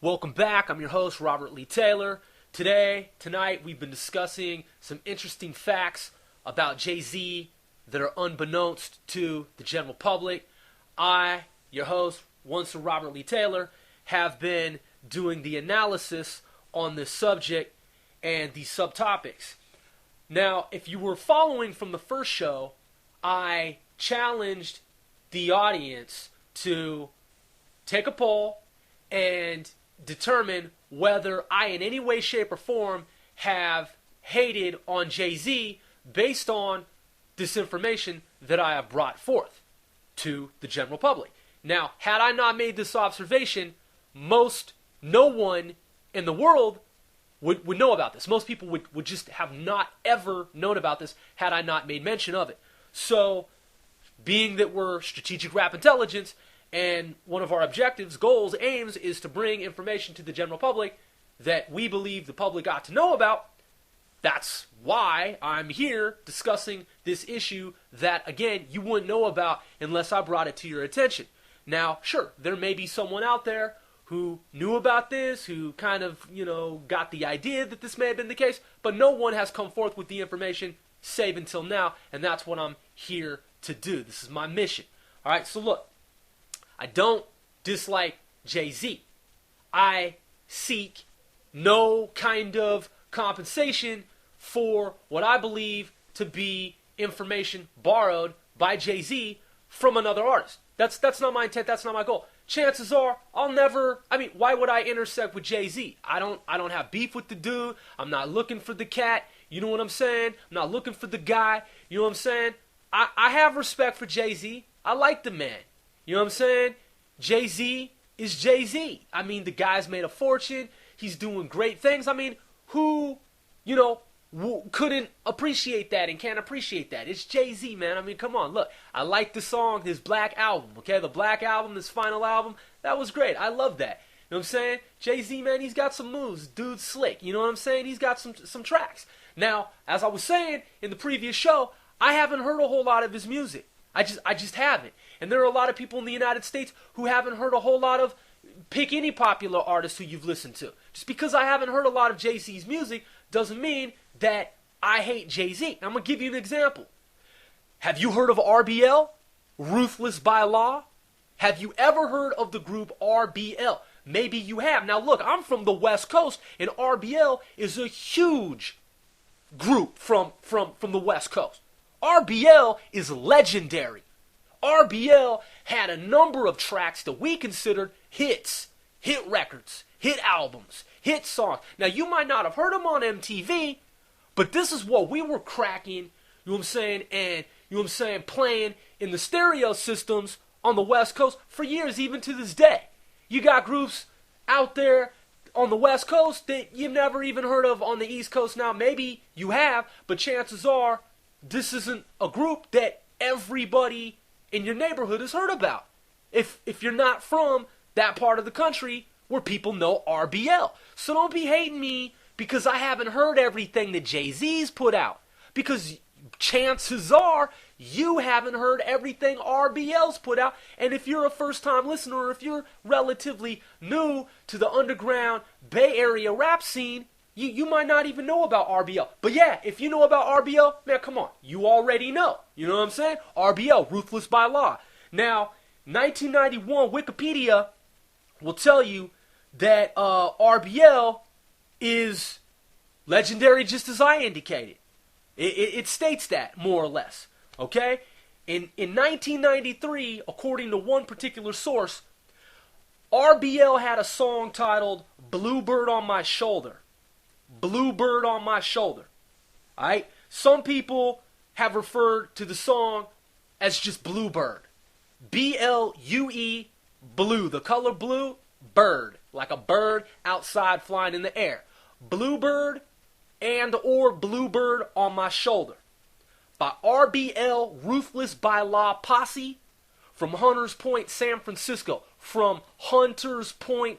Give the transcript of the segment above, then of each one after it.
Welcome back. I'm your host, Robert Lee Taylor. Tonight, we've been discussing some interesting facts about Jay-Z that are unbeknownst to the general public. I, your host, once Robert Lee Taylor, have been doing the analysis on this subject and these subtopics. Now, if you were following from the first show, I challenged the audience to take a poll and determine whether I in any way, shape, or form have hated on Jay-Z based on this information that I have brought forth to the general public. Now, had I not made this observation, no one in the world would know about this. Most people would just have not ever known about this had I not made mention of it. So, being that we're strategic rap intelligence, and one of our objectives, goals, aims is to bring information to the general public that we believe the public ought to know about. That's why I'm here discussing this issue that, again, you wouldn't know about unless I brought it to your attention. Now, sure, there may be someone out there who knew about this, who kind of, got the idea that this may have been the case, but no one has come forth with the information, save until now, and that's what I'm here to do. This is my mission. All right, so look. I don't dislike Jay-Z. I seek no kind of compensation for what I believe to be information borrowed by Jay-Z from another artist. That's not my intent. That's not my goal. Chances are why would I intersect with Jay-Z? I don't have beef with the dude. I'm not looking for the cat. You know what I'm saying? I'm not looking for the guy. You know what I'm saying? I have respect for Jay-Z. I like the man. You know what I'm saying? Jay-Z is Jay-Z. The guy's made a fortune. He's doing great things. Who, couldn't appreciate that and can't appreciate that? It's Jay-Z, man. Come on, look. I like the song, his Black Album, okay? The Black Album, his final album, that was great. I love that. You know what I'm saying? Jay-Z, man, he's got some moves. Dude's slick. You know what I'm saying? He's got some tracks. Now, as I was saying in the previous show, I haven't heard a whole lot of his music. I just haven't. And there are a lot of people in the United States who haven't heard a whole lot of, pick any popular artist who you've listened to. Just because I haven't heard a lot of Jay-Z's music doesn't mean that I hate Jay-Z. I'm going to give you an example. Have you heard of RBL? Ruthless by Law? Have you ever heard of the group RBL? Maybe you have. Now look, I'm from the West Coast, and RBL is a huge group from the West Coast. RBL is legendary. RBL had a number of tracks that we considered hits, hit records, hit albums, hit songs. Now, you might not have heard them on MTV, but this is what we were cracking, you know what I'm saying, and, playing in the stereo systems on the West Coast for years, even to this day. You got groups out there on the West Coast that you've never even heard of on the East Coast. Now, maybe you have, but chances are this isn't a group that everybody in your neighborhood has heard about. If you're not from that part of the country where people know RBL. So don't be hating me because I haven't heard everything that Jay-Z's put out. Because chances are you haven't heard everything RBL's put out. And if you're a first-time listener, or if you're relatively new to the underground Bay Area rap scene, you might not even know about RBL. But yeah, if you know about RBL, man, come on. You already know. You know what I'm saying? RBL, Ruthless by Law. Now, 1991 Wikipedia will tell you that RBL is legendary just as I indicated. It states that, more or less. Okay? In 1993, according to one particular source, RBL had a song titled Bluebird on My Shoulder. Bluebird on My Shoulder. Alright? Some people have referred to the song as just Bluebird. B-L-U-E, blue. The color blue, bird. Like a bird outside flying in the air. Bluebird and or Bluebird on My Shoulder. By RBL Ruthless by Law Posse from Hunters Point, San Francisco. From Hunters Point,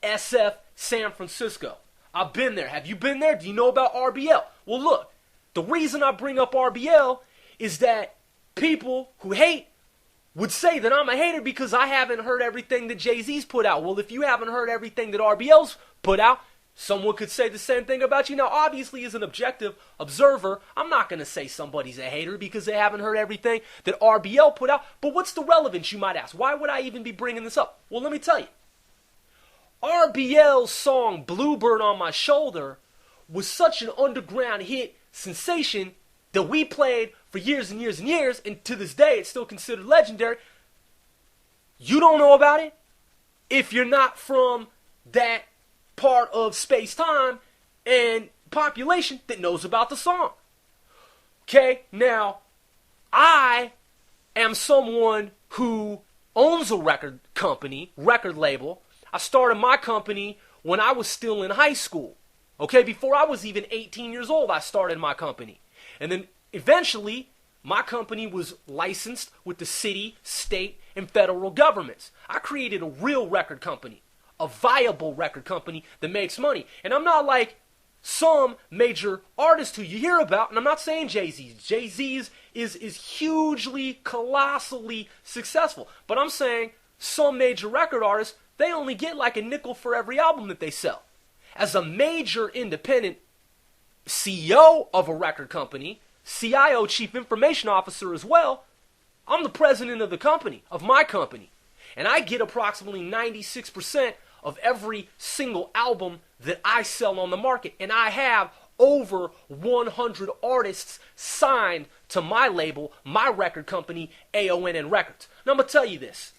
SF, San Francisco. I've been there. Have you been there? Do you know about RBL? Well, look, the reason I bring up RBL is that people who hate would say that I'm a hater because I haven't heard everything that Jay-Z's put out. Well, if you haven't heard everything that RBL's put out, someone could say the same thing about you. Now, obviously, as an objective observer, I'm not going to say somebody's a hater because they haven't heard everything that RBL put out. But what's the relevance, you might ask? Why would I even be bringing this up? Well, let me tell you. RBL's song Bluebird on My Shoulder was such an underground hit sensation that we played for years and years and years, and to this day it's still considered legendary. You don't know about it if you're not from that part of space-time and population that knows about the song. Okay, now, I am someone who owns a record company, record label. I started my company when I was still in high school. Okay, before I was even 18 years old, I started my company. And then eventually, my company was licensed with the city, state, and federal governments. I created a real record company, a viable record company that makes money. And I'm not like some major artist who you hear about, and I'm not saying Jay-Z's. Jay-Z's is hugely, colossally successful. But I'm saying some major record artists, they only get like a nickel for every album that they sell. As a major independent CEO of a record company, CIO, Chief Information Officer as well, I'm the president of the company, of my company. And I get approximately 96% of every single album that I sell on the market. And I have over 100 artists signed to my label, my record company, AONN Records. Now I'm going to tell you this.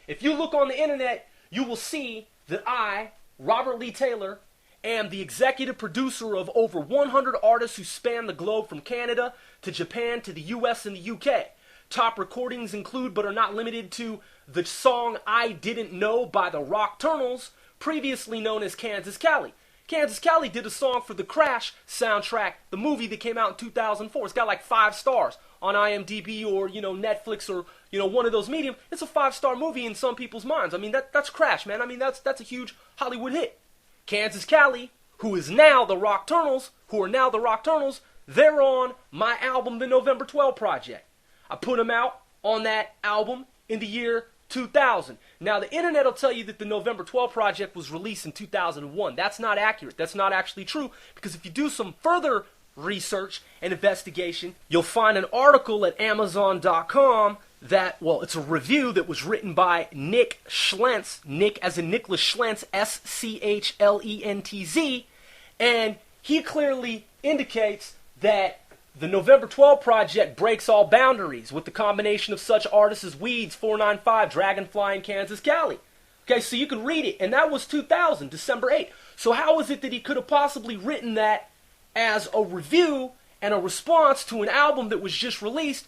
If you look on the internet, you will see that I, Robert Lee Taylor, am the executive producer of over 100 artists who span the globe from Canada to Japan to the US and the UK. Top recordings include, but are not limited to, the song I Didn't Know by the Rockturnals, previously known as Kansas Cali. Kansas Cali did a song for the Crash soundtrack, the movie that came out in 2004. It's got like 5 stars on IMDb or, Netflix or, one of those medium. It's a 5-star movie in some people's minds. I mean, that's Crash, man. I mean, that's a huge Hollywood hit. Kansas Cali, who are now the Rockturnals, they're on my album, The November 12 Project. I put them out on that album in the year 2000. Now, the internet will tell you that the November 12 Project was released in 2001. That's not accurate. That's not actually true, because if you do some further research and investigation, you'll find an article at Amazon.com that, it's a review that was written by Nick Schlentz, Nick as in Nicholas Schlentz, Schlentz, and he clearly indicates that the November 12 Project breaks all boundaries with the combination of such artists as Weeds, 495, Dragonfly, and Kansas Cali. Okay, so you can read it, and that was 2000, December 8th. So how is it that he could have possibly written that as a review and a response to an album that was just released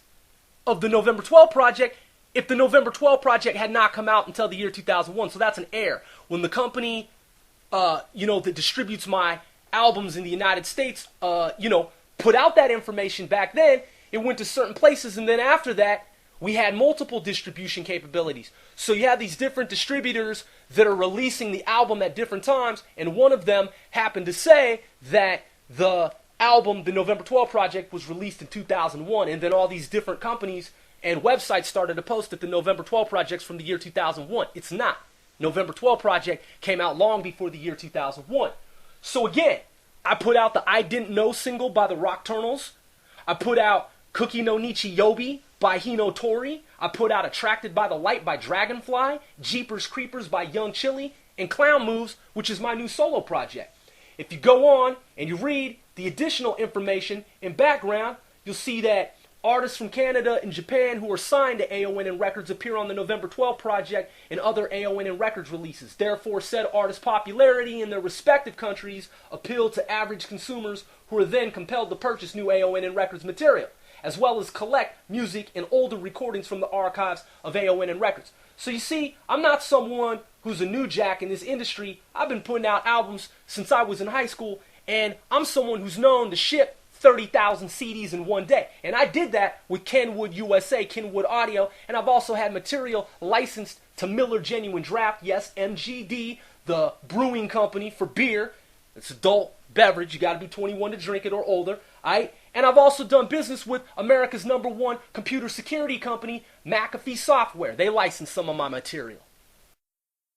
of the November 12 Project if the November 12 Project had not come out until the year 2001? So that's an error. When the company, that distributes my albums in the United States, put out that information back then, it went to certain places, and then after that, we had multiple distribution capabilities. So you have these different distributors that are releasing the album at different times, and one of them happened to say that the album, the November 12 Project, was released in 2001, and then all these different companies and websites started to post that the November 12 Project's from the year 2001. It's not. November 12 Project came out long before the year 2001. So again, I put out the I Didn't Know single by the Rockturnals. I put out Cookie no Nichiyobi by Hino Tori. I put out Attracted by the Light by Dragonfly, Jeepers Creepers by Young Chili, and Clown Moves, which is my new solo project. If you go on and you read the additional information and background, you'll see that artists from Canada and Japan who are signed to AONN Records appear on the November 12 Project and other AONN Records releases. Therefore, said artists' popularity in their respective countries appealed to average consumers who are then compelled to purchase new AONN Records material, as well as collect music and older recordings from the archives of AONN Records. So you see, I'm not someone who's a new jack in this industry. I've been putting out albums since I was in high school, and I'm someone who's known to ship 30,000 CDs in one day. And I did that with Kenwood USA, Kenwood Audio, and I've also had material licensed to Miller Genuine Draft, yes, MGD, the brewing company for beer. It's adult beverage. You got to be 21 to drink it or older. And I've also done business with America's #1 computer security company, McAfee Software, they license some of my material.